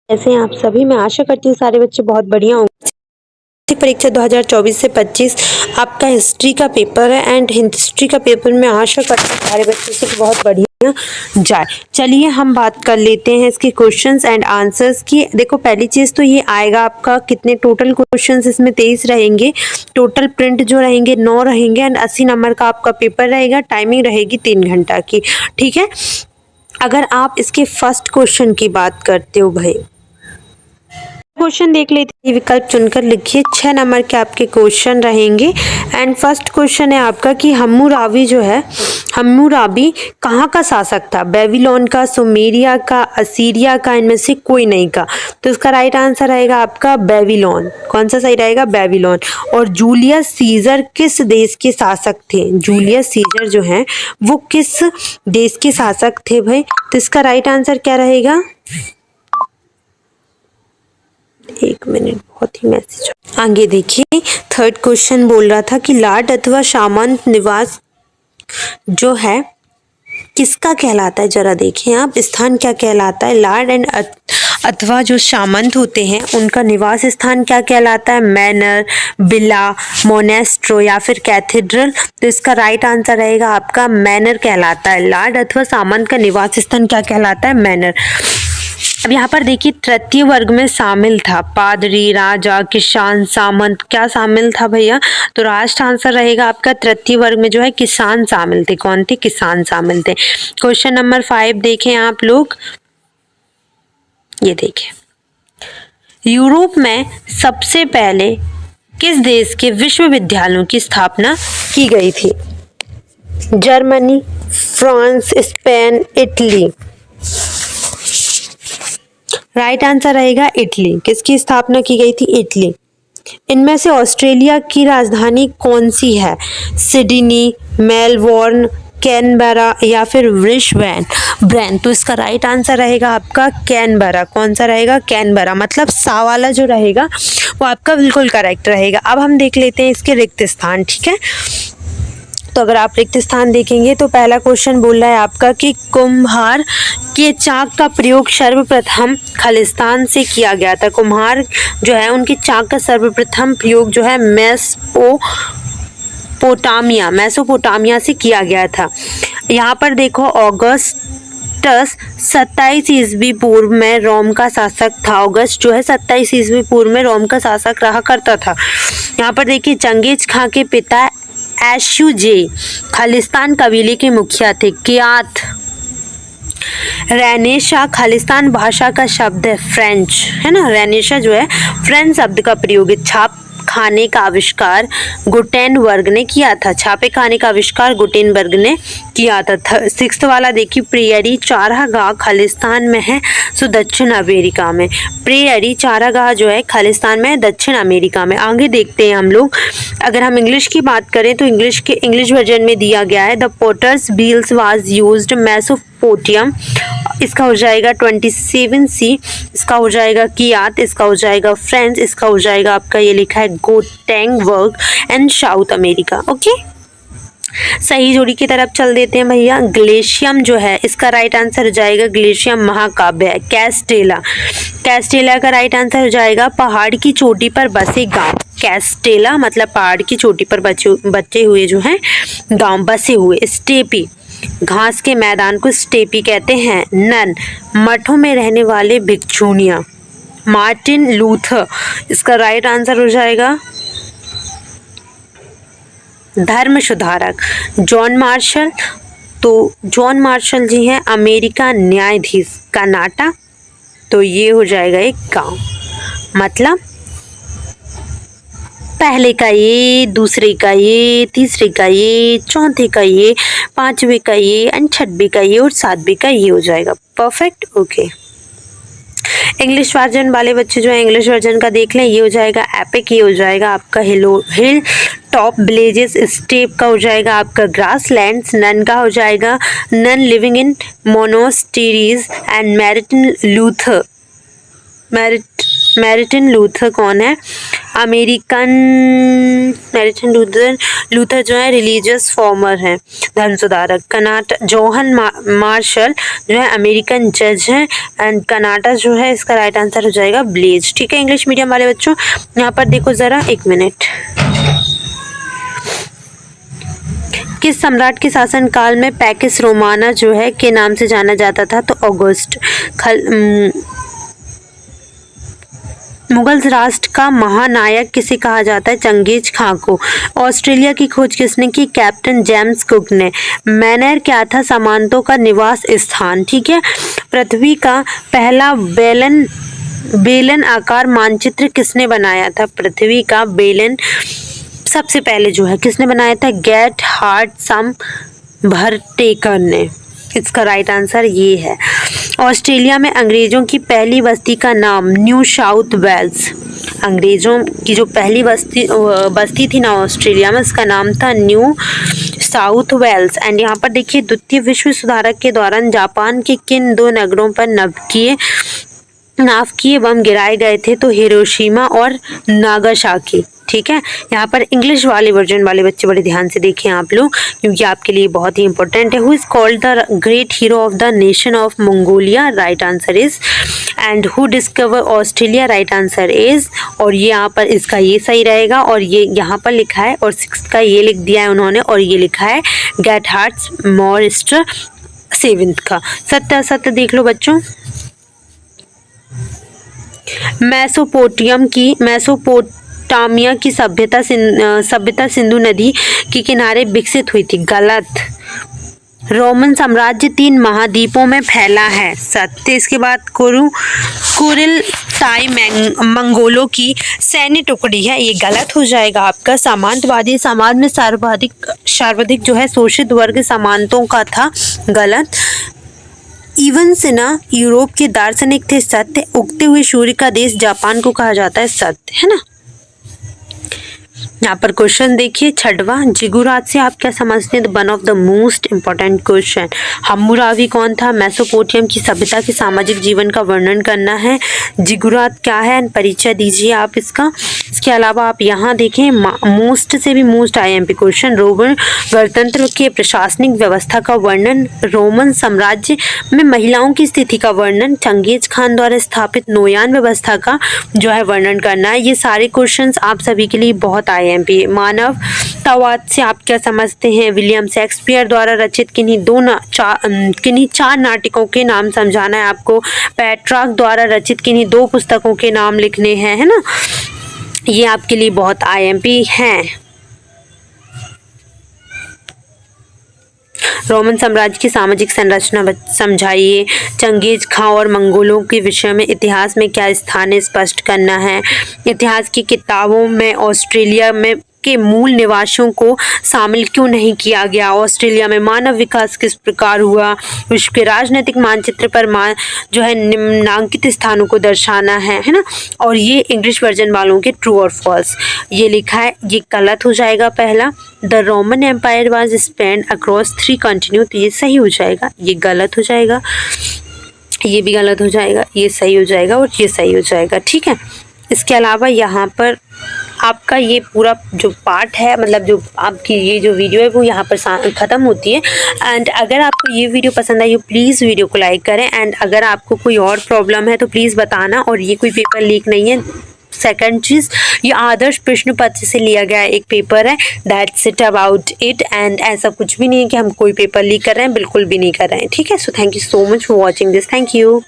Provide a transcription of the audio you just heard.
कैसे हैं आप सभी। मैं आशा करती हूँ सारे बच्चे बहुत बढ़िया होंगे। परीक्षा 2024 से 25 आपका हिस्ट्री का पेपर है एंड हिस्ट्री का पेपर में आशा करती हूँ सारे बच्चों से बहुत बढ़िया जाए। चलिए हम बात कर लेते हैं इसके क्वेश्चंस एंड आंसर्स की। देखो पहली चीज़ तो ये आएगा आपका कितने टोटल क्वेश्चंस इसमें 23 रहेंगे, टोटल प्रिंट जो रहेंगे 9 रहेंगे एंड 80 नंबर का आपका पेपर रहेगा। टाइमिंग रहेगी 3 घंटा की, ठीक है। अगर आप इसके फर्स्ट क्वेश्चन की बात करते हो भाई, क्वेश्चन देख लेते हैं, विकल्प चुनकर लिखिए। 6 नंबर के आपके क्वेश्चन रहेंगे एंड फर्स्ट क्वेश्चन है आपका कि हम्मुराबी जो है, हम्मुराबी कहाँ का शासक था? बेबीलोन का, सुमेरिया का, असीरिया का, इनमें से कोई नहीं का। तो इसका राइट आंसर रहेगा आपका बेबीलोन। कौन सा सही रहेगा? बेबीलोन। और जूलियस सीजर किस देश के शासक थे? जूलियस सीजर जो है वो किस देश के शासक थे भाई? तो इसका राइट आंसर क्या रहेगा? एक मिनट, बहुत ही मैसेज। आगे देखिए, थर्ड क्वेश्चन बोल रहा था कि लाट अथवा सामंत निवास जो है किसका कहलाता है? जरा देखें आप, स्थान क्या कहलाता है? लार्ड एंड अथवा जो सामंत होते हैं उनका निवास स्थान क्या कहलाता है? मैनर, विला, मोनेस्ट्रो या फिर कैथेड्रल। तो इसका राइट आंसर रहेगा आपका मैनर कहलाता है। लार्ड अथवा सामंत का निवास स्थान क्या कहलाता है? मैनर। अब यहाँ पर देखिए तृतीय वर्ग में शामिल था पादरी, राजा, किसान, सामंत। क्या शामिल था भैया? तो राष्ट्र आंसर रहेगा आपका तृतीय वर्ग में जो है किसान शामिल थे। कौन थे? किसान शामिल थे। क्वेश्चन नंबर 5 देखें आप लोग, ये देखें, यूरोप में सबसे पहले किस देश के विश्वविद्यालयों की स्थापना की गई थी? Germany, France, Spain, Italy. Right answer रहेगा इटली। किसकी स्थापना की गई थी? इटली। इनमें से ऑस्ट्रेलिया की राजधानी कौन सी है? सिडनी, मेलबोर्न, कैनबरा या फिर ब्रिस्बेन। तो इसका राइट आंसर रहेगा आपका कैनबरा। कौन सा रहेगा? कैनबरा। मतलब सा वाला जो रहेगा वो आपका बिल्कुल करेक्ट रहेगा। अब हम देख लेते हैं इसके रिक्त स्थान, ठीक है। तो अगर आप रिक्त स्थान देखेंगे तो पहला क्वेश्चन बोल रहा है आपका कि कुम्हार के चाक का प्रयोग सर्वप्रथम खालिस्तान से किया गया था। कुम्हार जो है उनके चाक का सर्वप्रथम प्रयोग जो है मेसोपोटामिया से किया गया था। यहाँ पर देखो ऑगस्टस 27 ईस्वी पूर्व में रोम का शासक था। ऑगस्ट जो है 27 ईस्वी पूर्व में रोम का शासक रहा करता था। यहाँ पर देखिए चंगेज खां के पिता एशुजे खालिस्तान कबीले के मुखिया थे। कियात रेनेशा खालिस्तान भाषा का शब्द है, फ्रेंच है ना। रेनेशा जो है फ्रेंच शब्द का प्रयोग है। छाप खाने का आविष्कार गुटेनबर्ग ने किया था। छापे खाने का आविष्कार गुटेनबर्ग ने किया था। 6th वाला देखिए, प्रेयरी चारागाह खालिस्तान में है सो दक्षिण अमेरिका में। प्रेयरी चारागाह जो है खालिस्तान में है, दक्षिण अमेरिका में। आगे देखते हैं हम लोग। अगर हम इंग्लिश की बात करें तो इंग्लिश वर्जन में दिया गया है the potters wheels was used Mesopotamia. इसका हो जाएगा 27C। इसका हो जाएगा कियात, इसका हो जाएगा फ्रेंच, इसका हो जाएगा आपका ये लिखा है Gothenburg and south America. Okay, सही जोड़ी की तरफ चल देते हैं भैया। ग्लेशियम जो है इसका राइट आंसर हो जाएगा ग्लेशियम महाकाव्य है। कैस्टेला का राइट आंसर हो जाएगा पहाड़ की चोटी पर बसे गांव। कैस्टेला मतलब पहाड़ की चोटी पर बचे हुए जो हैं गांव, बसे हुए। स्टेपी घास के मैदान को स्टेपी कहते हैं। नन मठों में रहने वाले भिक्षुनियाँ। मार्टिन लूथर इसका राइट आंसर हो जाएगा धर्म सुधारक। जॉन मार्शल, तो जॉन मार्शल जी हैं अमेरिका न्यायाधीश। कर्नाटक, तो ये हो जाएगा एक गांव। मतलब पहले का ये, दूसरे का ये, तीसरे का ये, चौथे का ये, पांचवे का ये एंड छठवें का ये और सातवें का ये हो जाएगा। Perfect, okay. इंग्लिश वर्जन वाले बच्चे जो है इंग्लिश वर्जन का देख लें। ये हो जाएगा एपिक, ये हो जाएगा आपका हिल टॉप विलेजेस। स्टेप का हो जाएगा आपका ग्रास लैंड्स। नन का हो जाएगा nun living in monasteries and Martin Luther कौन है? अमेरिकन मैरिटन लूथर जो है रिलीजियस फॉर्मर हैं, धर्म सुधारक। जोहन मार्शल जो है अमेरिकन जज हैं। एंड कनाडा जो है इसका राइट आंसर हो जाएगा ब्लेज। ठीक है इंग्लिश मीडियम वाले बच्चों, यहाँ पर देखो ज़रा, एक मिनट। किस सम्राट के शासन काल में पैकिस रोमाना जो है के नाम से जाना जाता था? तो ऑगस्ट। मुगल राष्ट्र का महानायक किसे कहा जाता है? चंगेज खां को। ऑस्ट्रेलिया की खोज किसने की? कैप्टन जेम्स कुक ने। मैनर क्या था? सामंतों का निवास स्थान। ठीक है। पृथ्वी का पहला बेलन आकार मानचित्र किसने बनाया था? पृथ्वी का बेलन सबसे पहले जो है किसने बनाया था? गेट हार्ट सम भरटेकर ने। इसका राइट आंसर ये है। ऑस्ट्रेलिया में अंग्रेजों की पहली बस्ती का नाम? New South Wales. अंग्रेजों की जो पहली बस्ती थी ना ऑस्ट्रेलिया में, उसका नाम था न्यू साउथ वेल्स। एंड यहाँ पर देखिए, द्वितीय विश्व सुधारक के दौरान जापान के किन दो नगरों पर नाभिकीय बम गिराए गए थे? तो हिरोशिमा और नागासाकी। ठीक है। यहाँ पर इंग्लिश वाले वर्जन वाले बच्चे बड़े ध्यान से देखें आप लोग, क्योंकि आपके लिए बहुत ही इंपॉर्टेंट है। Who is called the great hero of the nation of Mongolia? Right answer is. And who discover Australia? Right answer is. और ये यहाँ पर इसका ये सही रहेगा, और ये यहाँ पर लिखा है, और 6 का ये लिख दिया है उन्होंने, और ये लिखा है गेट हार्ट मॉरिस्टर 7 का। सत्य असत्य देख लो बच्चों। मेसोपोटामिया की सभ्यता सिंधु नदी के किनारे विकसित हुई थी। गलत। रोमन साम्राज्य 3 महाद्वीपों में फैला है। सत्य। इसके बाद कुरिल ताई मंगोलों की सैन्य टुकड़ी है, ये गलत हो जाएगा आपका। सामंतवादी समाज में सर्वाधिक जो है शोषित वर्ग सामंतों का था। गलत। इवन सिन्हा यूरोप के दार्शनिक थे। सत्य। उगते हुए सूर्य का देश जापान को कहा जाता है। सत्य है ना। यहाँ पर क्वेश्चन देखिए 6वां, जिगुरात से आप क्या समझते हैं? One of the most important question. Hammurabi कौन था? मेसोपोटामिया की सभ्यता के सामाजिक जीवन का वर्णन करना है। जिगुरात क्या है? परिचय दीजिए आप इसका। इसके अलावा आप यहाँ देखें, मोस्ट से भी मोस्ट IMP क्वेश्चन, रोमन गणतंत्र के प्रशासनिक व्यवस्था का वर्णन, रोमन साम्राज्य में महिलाओं की स्थिति का वर्णन, चंगेज खान द्वारा स्थापित नोयान व्यवस्था का जो है वर्णन करना है। ये सारे क्वेश्चन आप सभी के लिए बहुत IMP। मानवतावाद से आप क्या समझते हैं? विलियम शेक्सपियर द्वारा रचित किन्हीं 4 नाटकों के नाम समझाना है आपको। पेट्रार्क द्वारा रचित किन्हीं 2 पुस्तकों के नाम लिखने हैं, है ना। ये आपके लिए बहुत IMP हैं। रोमन साम्राज्य की सामाजिक संरचना समझाइए। चंगेज खां और मंगोलों के विषय में इतिहास में क्या स्थान है, स्पष्ट करना है। इतिहास की किताबों में ऑस्ट्रेलिया में के मूल निवासियों को शामिल क्यों नहीं किया गया? ऑस्ट्रेलिया में मानव विकास किस प्रकार हुआ? विश्व के राजनीतिक मानचित्र पर जो है निम्नांकित स्थानों को दर्शाना है ना। और ये इंग्लिश वर्जन वालों के ट्रू और फॉल्स ये लिखा है, ये गलत हो जाएगा पहला। The Roman Empire was spend across 3 continue, तो ये सही हो जाएगा। ये गलत हो जाएगा, ये भी गलत हो जाएगा, ये सही हो जाएगा, और ये सही हो जाएगा। ठीक है। इसके अलावा यहाँ पर आपका ये पूरा जो पार्ट है, मतलब जो आपकी ये जो वीडियो है वो यहाँ पर ख़त्म होती है। एंड अगर आपको ये वीडियो पसंद आई हो प्लीज़ वीडियो को लाइक करें। एंड अगर आपको कोई और प्रॉब्लम है तो प्लीज़ बताना। और ये कोई पेपर लीक नहीं है। सेकंड चीज़, ये आदर्श प्रश्न पत्र से लिया गया एक पेपर है। That's it about it. And ऐसा कुछ भी नहीं है कि हम कोई पेपर लीक कर रहे हैं, बिल्कुल भी नहीं कर रहे हैं। ठीक है। So thank you so much for watching this. Thank you.